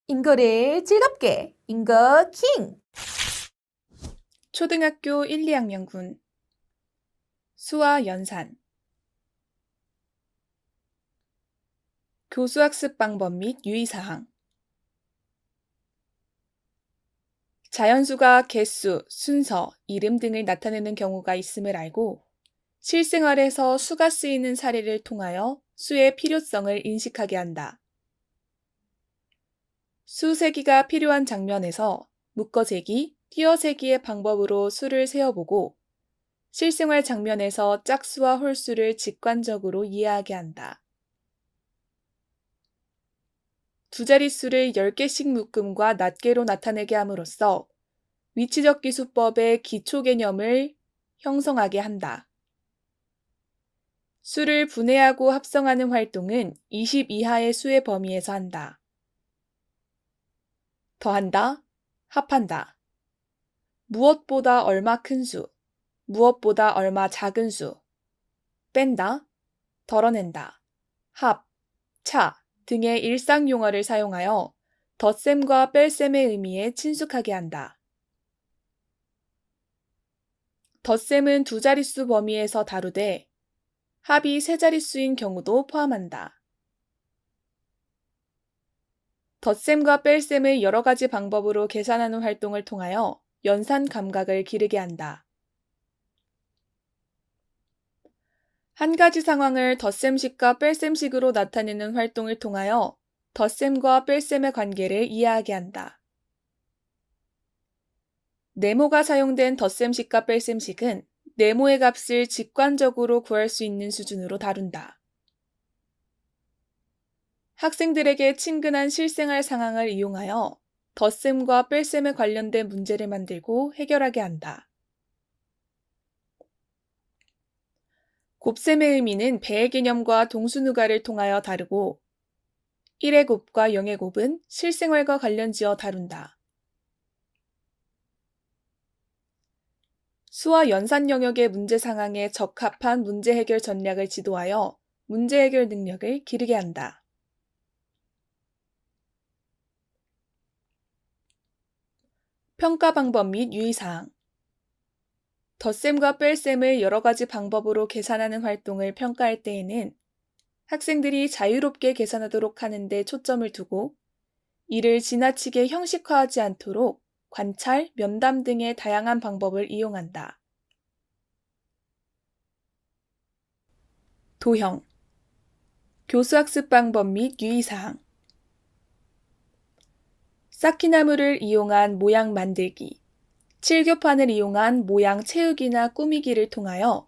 인거를 즐겁게 인거 킹! 초등학교 1, 2학년군. 수와 연산. 교수학습 방법 및 유의사항. 자연수가 개수, 순서, 이름 등을 나타내는 경우가 있음을 알고 실생활에서 수가 쓰이는 사례를 통하여 수의 필요성을 인식하게 한다. 수 세기가 필요한 장면에서 묶어세기, 띄어세기의 방법으로 수를 세어보고 실생활 장면에서 짝수와 홀수를 직관적으로 이해하게 한다. 두 자릿수를 10개씩 묶음과 낱개로 나타내게 함으로써 위치적 기수법의 기초 개념을 형성하게 한다. 수를 분해하고 합성하는 활동은 20 이하의 수의 범위에서 한다. 더한다, 합한다. 무엇보다 얼마 큰 수, 무엇보다 얼마 작은 수. 뺀다, 덜어낸다, 합, 차 등의 일상 용어를 사용하여 덧셈과 뺄셈의 의미에 친숙하게 한다. 덧셈은 두 자릿수 범위에서 다루되 합이 세 자릿수인 경우도 포함한다. 덧셈과 뺄셈을 여러 가지 방법으로 계산하는 활동을 통하여 연산 감각을 기르게 한다. 한 가지 상황을 덧셈식과 뺄셈식으로 나타내는 활동을 통하여 덧셈과 뺄셈의 관계를 이해하게 한다. 네모가 사용된 덧셈식과 뺄셈식은 네모의 값을 직관적으로 구할 수 있는 수준으로 다룬다. 학생들에게 친근한 실생활 상황을 이용하여 덧셈과 뺄셈에 관련된 문제를 만들고 해결하게 한다. 곱셈의 의미는 배의 개념과 동수누가를 통하여 다루고 1의 곱과 0의 곱은 실생활과 관련지어 다룬다. 수와 연산 영역의 문제 상황에 적합한 문제 해결 전략을 지도하여 문제 해결 능력을 기르게 한다. 평가 방법 및 유의사항. 덧셈과 뺄셈을 여러 가지 방법으로 계산하는 활동을 평가할 때에는 학생들이 자유롭게 계산하도록 하는 데 초점을 두고 이를 지나치게 형식화하지 않도록 관찰, 면담 등의 다양한 방법을 이용한다. 도형. 교수학습 방법 및 유의사항. 쌓기나무를 이용한 모양 만들기, 칠교판을 이용한 모양 채우기나 꾸미기를 통하여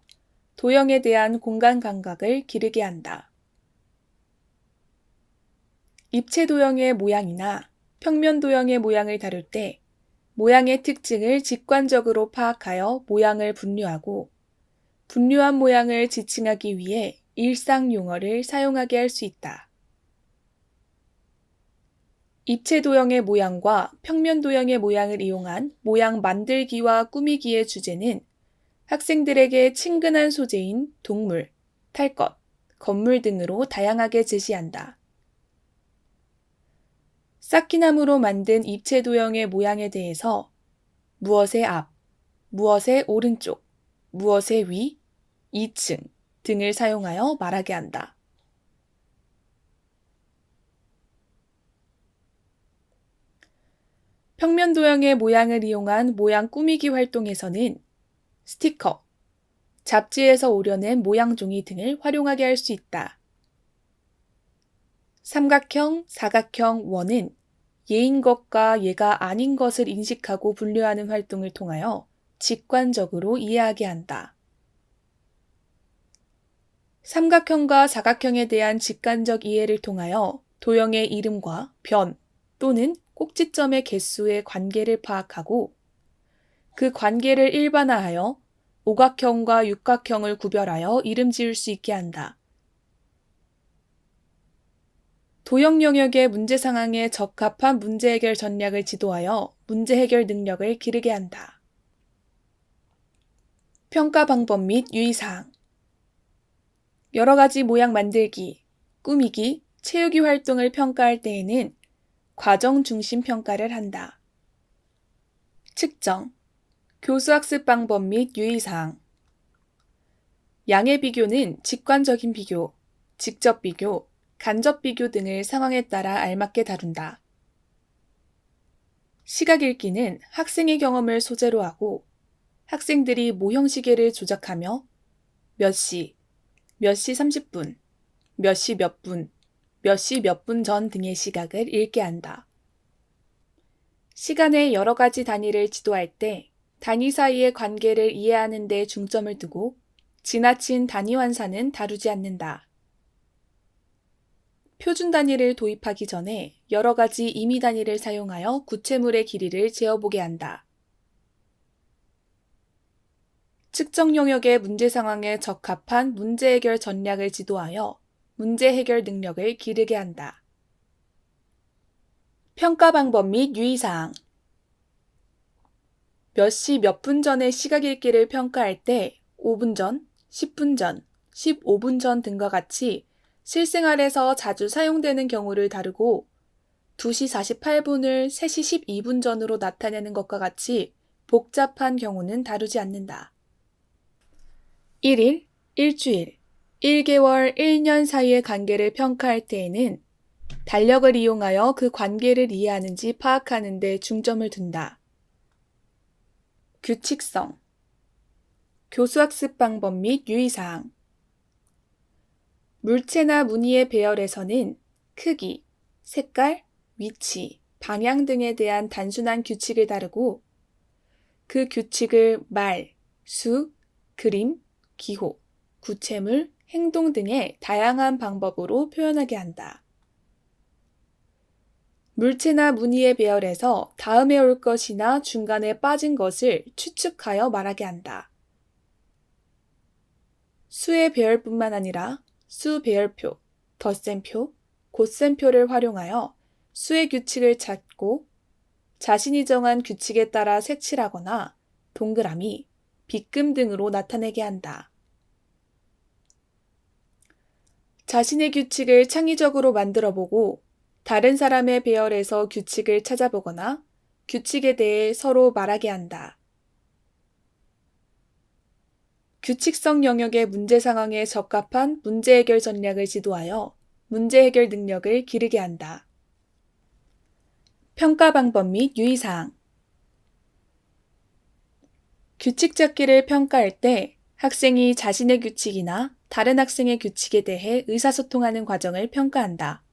도형에 대한 공간 감각을 기르게 한다. 입체 도형의 모양이나 평면 도형의 모양을 다룰 때 모양의 특징을 직관적으로 파악하여 모양을 분류하고 분류한 모양을 지칭하기 위해 일상 용어를 사용하게 할 수 있다. 입체 도형의 모양과 평면 도형의 모양을 이용한 모양 만들기와 꾸미기의 주제는 학생들에게 친근한 소재인 동물, 탈 것, 건물 등으로 다양하게 제시한다. 쌓기나무로 만든 입체 도형의 모양에 대해서 무엇의 앞, 무엇의 오른쪽, 무엇의 위, 2층 등을 사용하여 말하게 한다. 평면 도형의 모양을 이용한 모양 꾸미기 활동에서는 스티커, 잡지에서 오려낸 모양 종이 등을 활용하게 할 수 있다. 삼각형, 사각형, 원은 얘인 것과 얘가 아닌 것을 인식하고 분류하는 활동을 통하여 직관적으로 이해하게 한다. 삼각형과 사각형에 대한 직관적 이해를 통하여 도형의 이름과 변 또는 꼭지점의 개수의 관계를 파악하고 그 관계를 일반화하여 오각형과 육각형을 구별하여 이름 지을 수 있게 한다. 도형 영역의 문제 상황에 적합한 문제 해결 전략을 지도하여 문제 해결 능력을 기르게 한다. 평가 방법 및 유의사항. 여러 가지 모양 만들기, 꾸미기, 채우기 활동을 평가할 때에는 과정 중심 평가를 한다. 측정, 교수학습 방법 및 유의사항. 양의 비교는 직관적인 비교, 직접 비교, 간접 비교 등을 상황에 따라 알맞게 다룬다. 시각 읽기는 학생의 경험을 소재로 하고 학생들이 모형 시계를 조작하며 몇 시, 몇 시 30분, 몇 시 몇 분, 몇 시 몇 분 전 등의 시각을 읽게 한다. 시간의 여러 가지 단위를 지도할 때 단위 사이의 관계를 이해하는 데 중점을 두고 지나친 단위 환산은 다루지 않는다. 표준 단위를 도입하기 전에 여러 가지 임의 단위를 사용하여 구체물의 길이를 재어보게 한다. 측정 영역의 문제 상황에 적합한 문제 해결 전략을 지도하여 문제 해결 능력을 기르게 한다. 평가 방법 및 유의사항. 몇 시 몇 분 전의 시각 읽기를 평가할 때 5분 전, 10분 전, 15분 전 등과 같이 실생활에서 자주 사용되는 경우를 다루고 2시 48분을 3시 12분 전으로 나타내는 것과 같이 복잡한 경우는 다루지 않는다. 1일, 일주일, 1개월, 1년 사이의 관계를 평가할 때에는 달력을 이용하여 그 관계를 이해하는지 파악하는 데 중점을 둔다. 규칙성, 교수학습 방법 및 유의사항. 물체나 무늬의 배열에서는 크기, 색깔, 위치, 방향 등에 대한 단순한 규칙을 다루고 그 규칙을 말, 수, 그림, 기호, 구체물, 행동 등의 다양한 방법으로 표현하게 한다. 물체나 무늬의 배열에서 다음에 올 것이나 중간에 빠진 것을 추측하여 말하게 한다. 수의 배열뿐만 아니라 수 배열표, 덧셈표, 곧셈표를 활용하여 수의 규칙을 찾고 자신이 정한 규칙에 따라 색칠하거나 동그라미, 빗금 등으로 나타내게 한다. 자신의 규칙을 창의적으로 만들어보고 다른 사람의 배열에서 규칙을 찾아보거나 규칙에 대해 서로 말하게 한다. 규칙성 영역의 문제 상황에 적합한 문제 해결 전략을 지도하여 문제 해결 능력을 기르게 한다. 평가 방법 및 유의사항. 규칙 찾기를 평가할 때 학생이 자신의 규칙이나 다른 학생의 규칙에 대해 의사소통하는 과정을 평가한다.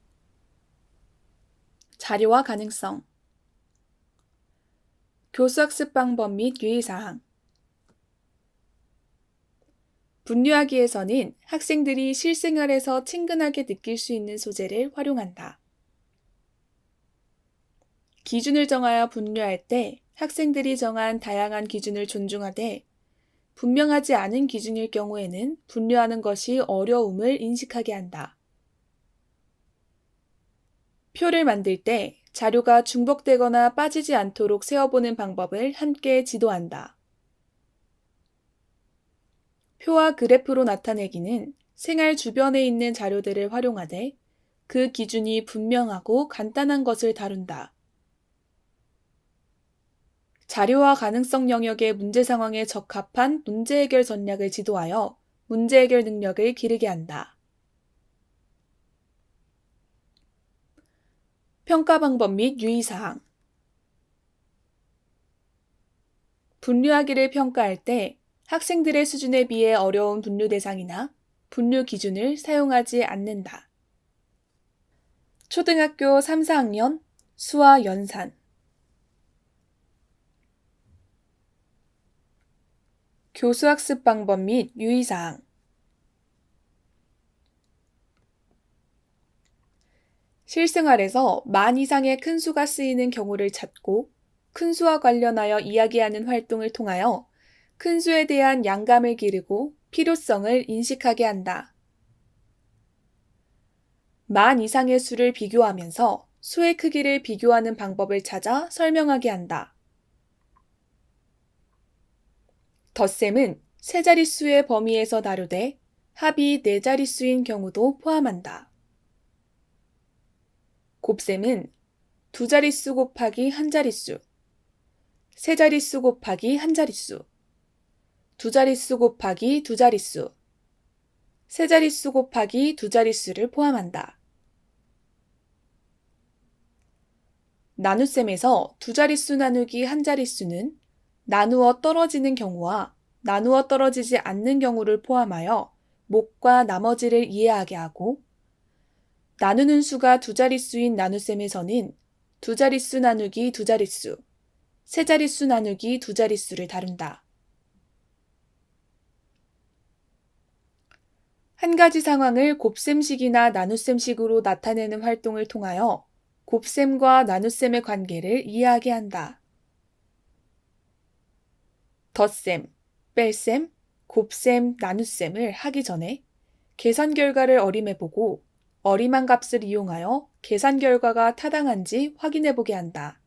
자료화 가능성. 교수학습 방법 및 유의사항. 분류하기에서는 학생들이 실생활에서 친근하게 느낄 수 있는 소재를 활용한다. 기준을 정하여 분류할 때 학생들이 정한 다양한 기준을 존중하되 분명하지 않은 기준일 경우에는 분류하는 것이 어려움을 인식하게 한다. 표를 만들 때 자료가 중복되거나 빠지지 않도록 세어보는 방법을 함께 지도한다. 표와 그래프로 나타내기는 생활 주변에 있는 자료들을 활용하되 그 기준이 분명하고 간단한 것을 다룬다. 자료화 가능성 영역의 문제 상황에 적합한 문제 해결 전략을 지도하여 문제 해결 능력을 기르게 한다. 평가 방법 및 유의사항. 분류하기를 평가할 때 학생들의 수준에 비해 어려운 분류 대상이나 분류 기준을 사용하지 않는다. 초등학교 3, 4학년 수화 연산. 교수학습 방법 및 유의사항. 실생활에서 만 이상의 큰 수가 쓰이는 경우를 찾고 큰 수와 관련하여 이야기하는 활동을 통하여 큰 수에 대한 양감을 기르고 필요성을 인식하게 한다. 만 이상의 수를 비교하면서 수의 크기를 비교하는 방법을 찾아 설명하게 한다. 덧셈은 세 자릿수의 범위에서 다루되 합이 네 자릿수인 경우도 포함한다. 곱셈은 두 자릿수 곱하기 한 자릿수, 세 자릿수 곱하기 한 자릿수, 두 자릿수 곱하기 두 자릿수, 세 자릿수 곱하기 두 자릿수를 포함한다. 나눗셈에서 두 자릿수 나누기 한 자릿수는 나누어 떨어지는 경우와 나누어 떨어지지 않는 경우를 포함하여 목과 나머지를 이해하게 하고, 나누는 수가 두 자릿수인 나눗셈에서는 두 자릿수 나누기 두 자릿수, 세 자릿수 나누기 두 자릿수를 다룬다. 한 가지 상황을 곱셈식이나 나눗셈식으로 나타내는 활동을 통하여 곱셈과 나눗셈의 관계를 이해하게 한다. 덧셈, 뺄셈, 곱셈, 나눗셈을 하기 전에 계산 결과를 어림해보고 어림한 값을 이용하여 계산 결과가 타당한지 확인해보게 한다.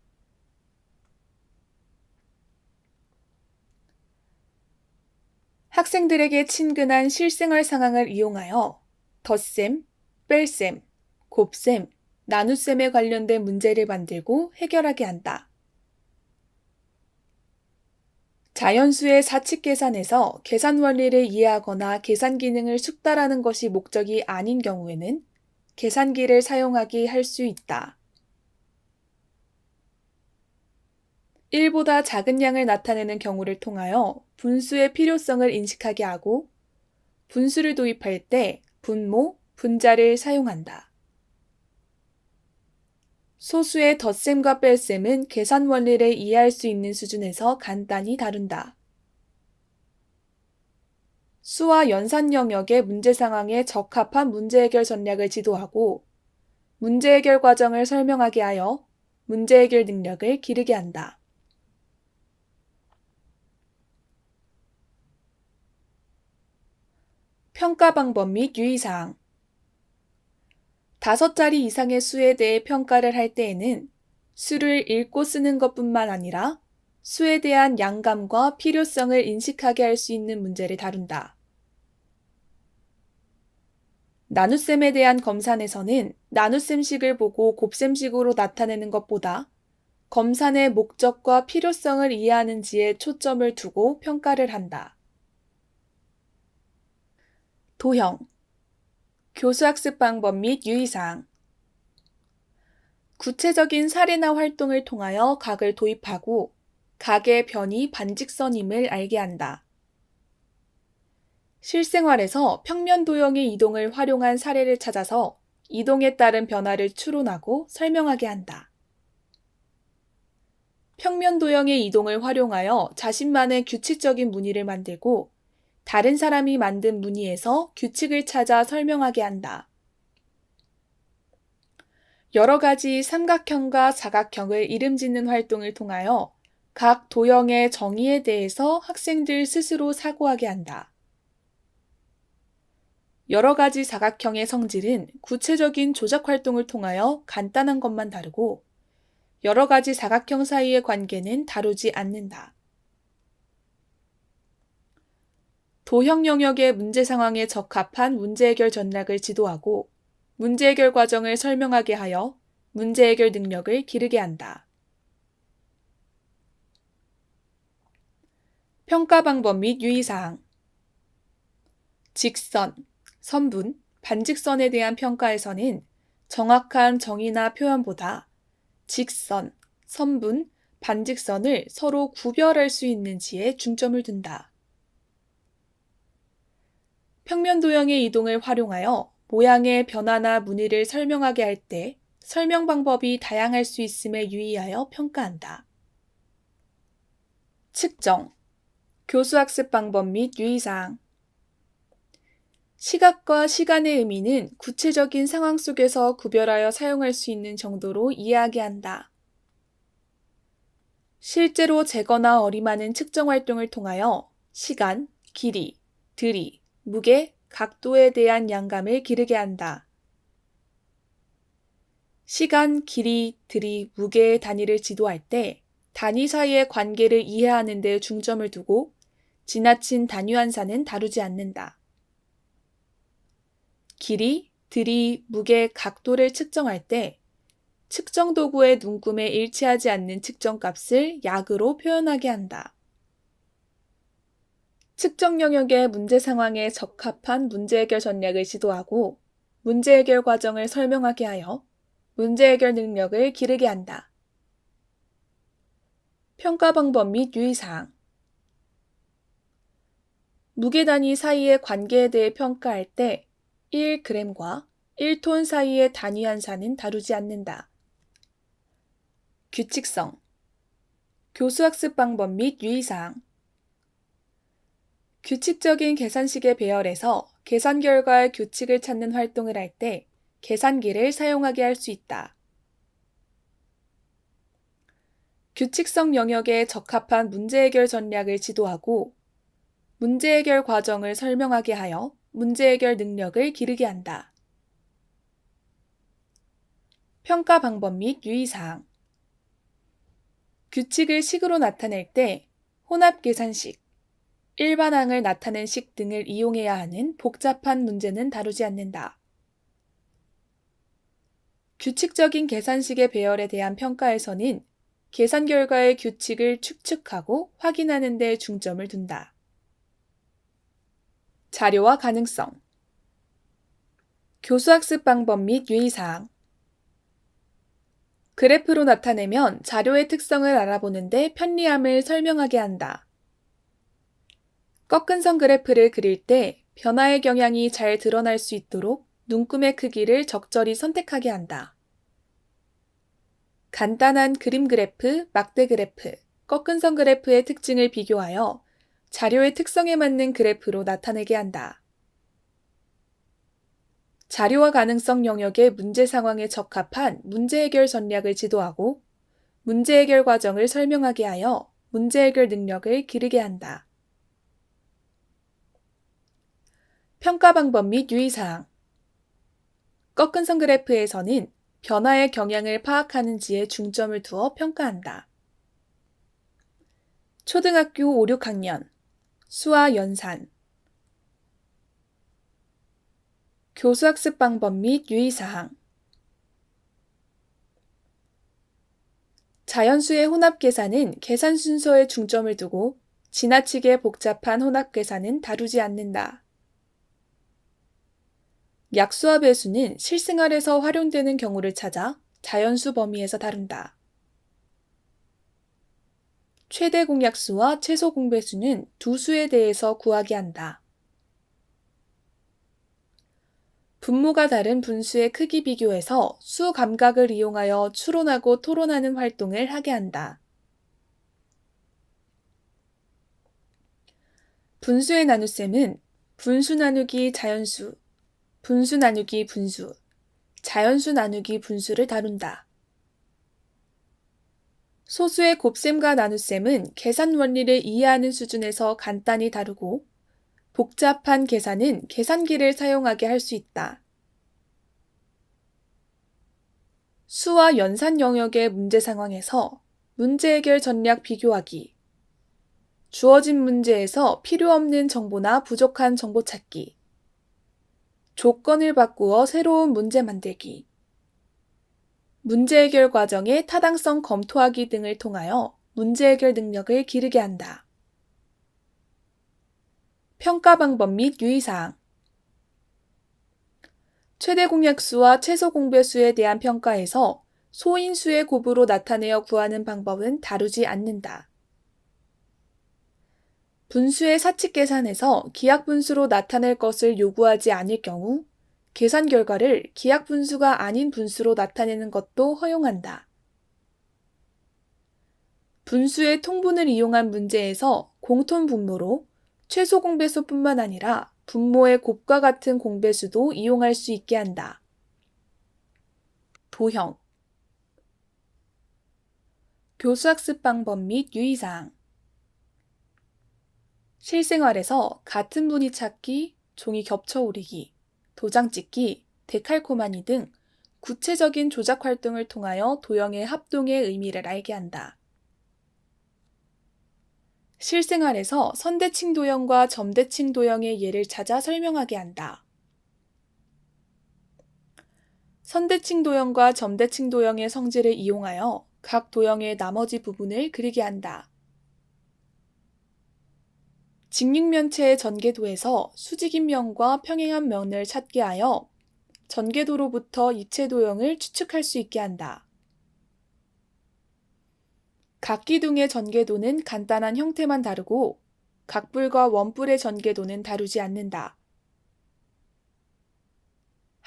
학생들에게 친근한 실생활 상황을 이용하여 덧셈, 뺄셈, 곱셈, 나눗셈에 관련된 문제를 만들고 해결하게 한다. 자연수의 사칙 계산에서 계산 원리를 이해하거나 계산 기능을 숙달하는 것이 목적이 아닌 경우에는 계산기를 사용하게 할 수 있다. 1보다 작은 양을 나타내는 경우를 통하여 분수의 필요성을 인식하게 하고, 분수를 도입할 때 분모, 분자를 사용한다. 소수의 덧셈과 뺄셈은 계산 원리를 이해할 수 있는 수준에서 간단히 다룬다. 수와 연산 영역의 문제 상황에 적합한 문제 해결 전략을 지도하고, 문제 해결 과정을 설명하게 하여 문제 해결 능력을 기르게 한다. 평가 방법 및 유의사항. 5자리 이상의 수에 대해 평가를 할 때에는 수를 읽고 쓰는 것뿐만 아니라 수에 대한 양감과 필요성을 인식하게 할 수 있는 문제를 다룬다. 나눗셈에 대한 검산에서는 나눗셈식을 보고 곱셈식으로 나타내는 것보다 검산의 목적과 필요성을 이해하는지에 초점을 두고 평가를 한다. 도형, 교수학습 방법 및 유의사항. 구체적인 사례나 활동을 통하여 각을 도입하고 각의 변이 반직선임을 알게 한다. 실생활에서 평면 도형의 이동을 활용한 사례를 찾아서 이동에 따른 변화를 추론하고 설명하게 한다. 평면 도형의 이동을 활용하여 자신만의 규칙적인 무늬를 만들고 다른 사람이 만든 무늬에서 규칙을 찾아 설명하게 한다. 여러 가지 삼각형과 사각형을 이름 짓는 활동을 통하여 각 도형의 정의에 대해서 학생들 스스로 사고하게 한다. 여러 가지 사각형의 성질은 구체적인 조작 활동을 통하여 간단한 것만 다루고 여러 가지 사각형 사이의 관계는 다루지 않는다. 도형 영역의 문제 상황에 적합한 문제 해결 전략을 지도하고 문제 해결 과정을 설명하게 하여 문제 해결 능력을 기르게 한다. 평가 방법 및 유의사항. 직선, 선분, 반직선에 대한 평가에서는 정확한 정의나 표현보다 직선, 선분, 반직선을 서로 구별할 수 있는지에 중점을 둔다. 평면 도형의 이동을 활용하여 모양의 변화나 무늬를 설명하게 할 때 설명 방법이 다양할 수 있음에 유의하여 평가한다. 측정, 교수학습 방법 및 유의사항. 시각과 시간의 의미는 구체적인 상황 속에서 구별하여 사용할 수 있는 정도로 이해하게 한다. 실제로 재거나 어림하는 측정 활동을 통하여 시간, 길이, 들이, 무게, 각도에 대한 양감을 기르게 한다. 시간, 길이, 들이, 무게의 단위를 지도할 때 단위 사이의 관계를 이해하는 데 중점을 두고 지나친 단위 환산은 다루지 않는다. 길이, 들이, 무게, 각도를 측정할 때 측정 도구의 눈금에 일치하지 않는 측정값을 약으로 표현하게 한다. 측정 영역의 문제 상황에 적합한 문제 해결 전략을 지도하고 문제 해결 과정을 설명하게 하여 문제 해결 능력을 기르게 한다. 평가 방법 및 유의사항. 무게 단위 사이의 관계에 대해 평가할 때 1g과 1톤 사이의 단위 한산은 다루지 않는다. 규칙성. 교수학습 방법 및 유의사항. 규칙적인 계산식의 배열에서 계산 결과의 규칙을 찾는 활동을 할 때 계산기를 사용하게 할 수 있다. 규칙성 영역에 적합한 문제 해결 전략을 지도하고 문제 해결 과정을 설명하게 하여 문제 해결 능력을 기르게 한다. 평가 방법 및 유의사항. 규칙을 식으로 나타낼 때 혼합 계산식, 일반항을 나타낸 식 등을 이용해야 하는 복잡한 문제는 다루지 않는다. 규칙적인 계산식의 배열에 대한 평가에서는 계산 결과의 규칙을 추측하고 확인하는 데 중점을 둔다. 자료와 가능성. 교수학습 방법 및 유의사항. 그래프로 나타내면 자료의 특성을 알아보는데 편리함을 설명하게 한다. 꺾은 선 그래프를 그릴 때 변화의 경향이 잘 드러날 수 있도록 눈금의 크기를 적절히 선택하게 한다. 간단한 그림 그래프, 막대 그래프, 꺾은 선 그래프의 특징을 비교하여 자료의 특성에 맞는 그래프로 나타내게 한다. 자료와 가능성 영역의 문제 상황에 적합한 문제 해결 전략을 지도하고 문제 해결 과정을 설명하게 하여 문제 해결 능력을 기르게 한다. 평가 방법 및 유의사항. 꺾은 선 그래프에서는 변화의 경향을 파악하는지에 중점을 두어 평가한다. 초등학교 5, 6학년 수화 연산. 교수학습 방법 및 유의사항. 자연수의 혼합 계산은 계산 순서에 중점을 두고 지나치게 복잡한 혼합 계산은 다루지 않는다. 약수와 배수는 실생활에서 활용되는 경우를 찾아 자연수 범위에서 다룬다. 최대 공약수와 최소 공배수는 두 수에 대해서 구하게 한다. 분모가 다른 분수의 크기 비교해서 수 감각을 이용하여 추론하고 토론하는 활동을 하게 한다. 분수의 나눗셈은 분수 나누기 자연수, 분수 나누기 분수, 자연수 나누기 분수를 다룬다. 소수의 곱셈과 나눗셈은 계산 원리를 이해하는 수준에서 간단히 다루고 복잡한 계산은 계산기를 사용하게 할 수 있다. 수와 연산 영역의 문제 상황에서 문제 해결 전략 비교하기, 주어진 문제에서 필요 없는 정보나 부족한 정보 찾기, 조건을 바꾸어 새로운 문제 만들기, 문제 해결 과정의 타당성 검토하기 등을 통하여 문제 해결 능력을 기르게 한다. 평가 방법 및 유의사항. 최대 공약수와 최소 공배수에 대한 평가에서 소인수의 곱으로 나타내어 구하는 방법은 다루지 않는다. 분수의 사칙 계산에서 기하 분수로 나타낼 것을 요구하지 않을 경우 계산 결과를 기하 분수가 아닌 분수로 나타내는 것도 허용한다. 분수의 통분을 이용한 문제에서 공통 분모로 최소 공배수뿐만 아니라 분모의 곱과 같은 공배수도 이용할 수 있게 한다. 도형. 교수학습 방법 및 유의사항. 실생활에서 같은 분위 찾기, 종이 겹쳐 오리기, 도장 찍기, 데칼코마니 등 구체적인 조작 활동을 통하여 도형의 합동의 의미를 알게 한다. 실생활에서 선대칭 도형과 점대칭 도형의 예를 찾아 설명하게 한다. 선대칭 도형과 점대칭 도형의 성질을 이용하여 각 도형의 나머지 부분을 그리게 한다. 직육면체의 전개도에서 수직인 면과 평행한 면을 찾게 하여 전개도로부터 입체 도형을 추측할 수 있게 한다. 각 기둥의 전개도는 간단한 형태만 다르고 각뿔과 원뿔의 전개도는 다루지 않는다.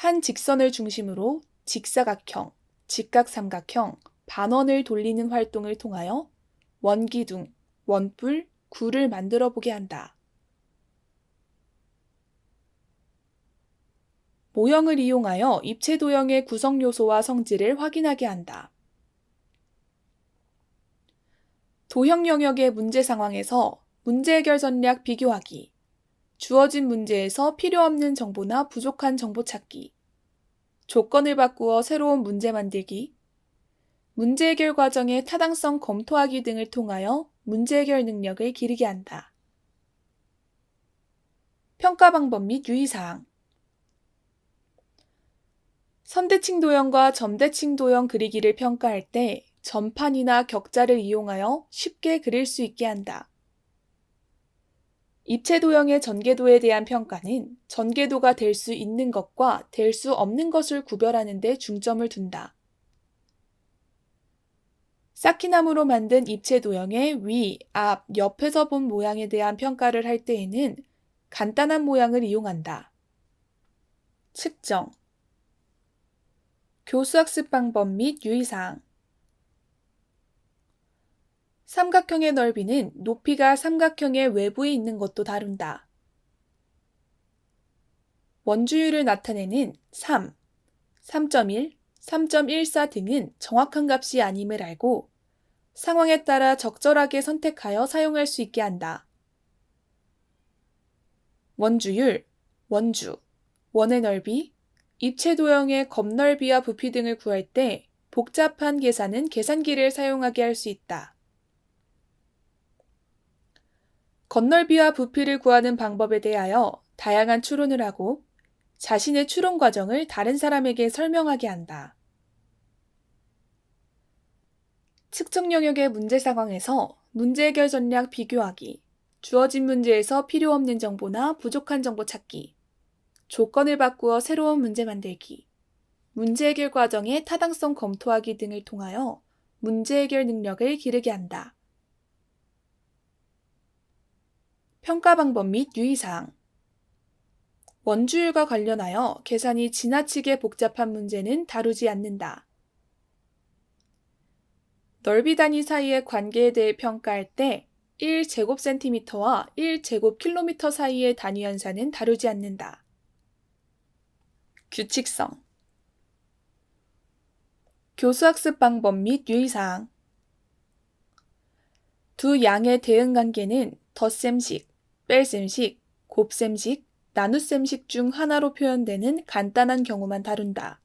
한 직선을 중심으로 직사각형, 직각삼각형, 반원을 돌리는 활동을 통하여 원기둥, 원뿔, 구를 만들어 보게 한다. 모형을 이용하여 입체 도형의 구성 요소와 성질을 확인하게 한다. 도형 영역의 문제 상황에서 문제 해결 전략 비교하기, 주어진 문제에서 필요 없는 정보나 부족한 정보 찾기, 조건을 바꾸어 새로운 문제 만들기, 문제 해결 과정의 타당성 검토하기 등을 통하여 문제 해결 능력을 기르게 한다. 평가 방법 및 유의사항. 선대칭 도형과 점대칭 도형 그리기를 평가할 때 점판이나 격자를 이용하여 쉽게 그릴 수 있게 한다. 입체 도형의 전개도에 대한 평가는 전개도가 될 수 있는 것과 될 수 없는 것을 구별하는 데 중점을 둔다. 쌓기나무로 만든 입체 도형의 위, 앞, 옆에서 본 모양에 대한 평가를 할 때에는 간단한 모양을 이용한다. 측정. 교수학습 방법 및 유의사항. 삼각형의 넓이는 높이가 삼각형의 외부에 있는 것도 다룬다. 원주율을 나타내는 3, 3.1, 3.14 등은 정확한 값이 아님을 알고 상황에 따라 적절하게 선택하여 사용할 수 있게 한다. 원주율, 원주, 원의 넓이, 입체 도형의 겉넓이와 부피 등을 구할 때 복잡한 계산은 계산기를 사용하게 할 수 있다. 겉넓이와 부피를 구하는 방법에 대하여 다양한 추론을 하고 자신의 추론 과정을 다른 사람에게 설명하게 한다. 측정 영역의 문제 상황에서 문제 해결 전략 비교하기, 주어진 문제에서 필요 없는 정보나 부족한 정보 찾기, 조건을 바꾸어 새로운 문제 만들기, 문제 해결 과정의 타당성 검토하기 등을 통하여 문제 해결 능력을 기르게 한다. 평가 방법 및 유의사항. 원주율과 관련하여 계산이 지나치게 복잡한 문제는 다루지 않는다. 넓이 단위 사이의 관계에 대해 평가할 때 1제곱cm와 1제곱km 사이의 단위 연산은 다루지 않는다. 규칙성. 교수학습 방법 및 유의사항. 두 양의 대응 관계는 덧셈식, 뺄셈식, 곱셈식, 나눗셈식 중 하나로 표현되는 간단한 경우만 다룬다.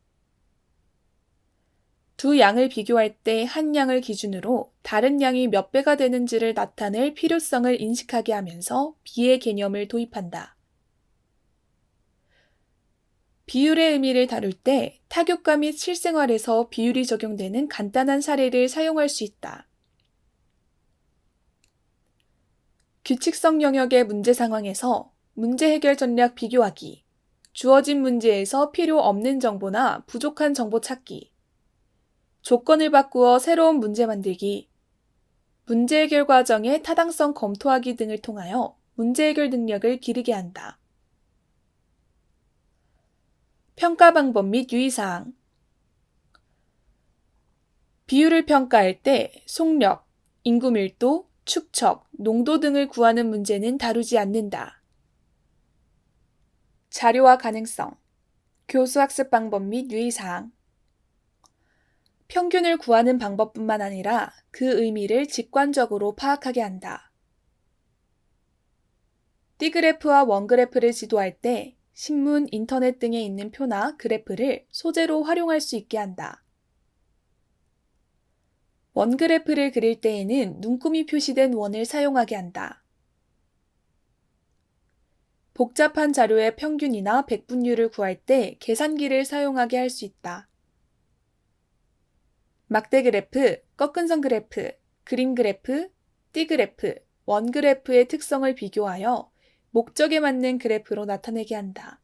두 양을 비교할 때 한 양을 기준으로 다른 양이 몇 배가 되는지를 나타낼 필요성을 인식하게 하면서 비의 개념을 도입한다. 비율의 의미를 다룰 때 타교과 및 실생활에서 비율이 적용되는 간단한 사례를 사용할 수 있다. 규칙성 영역의 문제 상황에서 문제 해결 전략 비교하기, 주어진 문제에서 필요 없는 정보나 부족한 정보 찾기, 조건을 바꾸어 새로운 문제 만들기, 문제 해결 과정의 타당성 검토하기 등을 통하여 문제 해결 능력을 기르게 한다. 평가 방법 및 유의사항. 비율을 평가할 때 속력, 인구 밀도, 축척, 농도 등을 구하는 문제는 다루지 않는다. 자료화 가능성. 교수학습 방법 및 유의사항. 평균을 구하는 방법뿐만 아니라 그 의미를 직관적으로 파악하게 한다. 띠그래프와 원그래프를 지도할 때 신문, 인터넷 등에 있는 표나 그래프를 소재로 활용할 수 있게 한다. 원그래프를 그릴 때에는 눈금이 표시된 원을 사용하게 한다. 복잡한 자료의 평균이나 백분율을 구할 때 계산기를 사용하게 할 수 있다. 막대 그래프, 꺾은 선 그래프, 그림 그래프, 띠 그래프, 원 그래프의 특성을 비교하여 목적에 맞는 그래프로 나타내게 한다.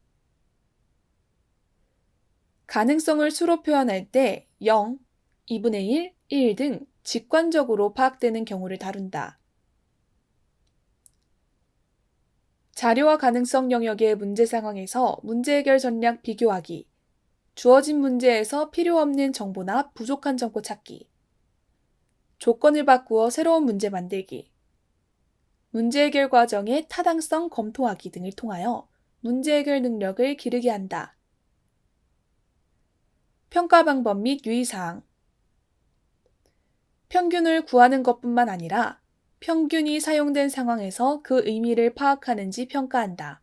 가능성을 수로 표현할 때 0, 2분의 1, 1 등 직관적으로 파악되는 경우를 다룬다. 자료와 가능성 영역의 문제 상황에서 문제 해결 전략 비교하기, 주어진 문제에서 필요 없는 정보나 부족한 정보 찾기, 조건을 바꾸어 새로운 문제 만들기, 문제 해결 과정의 타당성 검토하기 등을 통하여 문제 해결 능력을 기르게 한다. 평가 방법 및 유의사항. 평균을 구하는 것뿐만 아니라 평균이 사용된 상황에서 그 의미를 파악하는지 평가한다.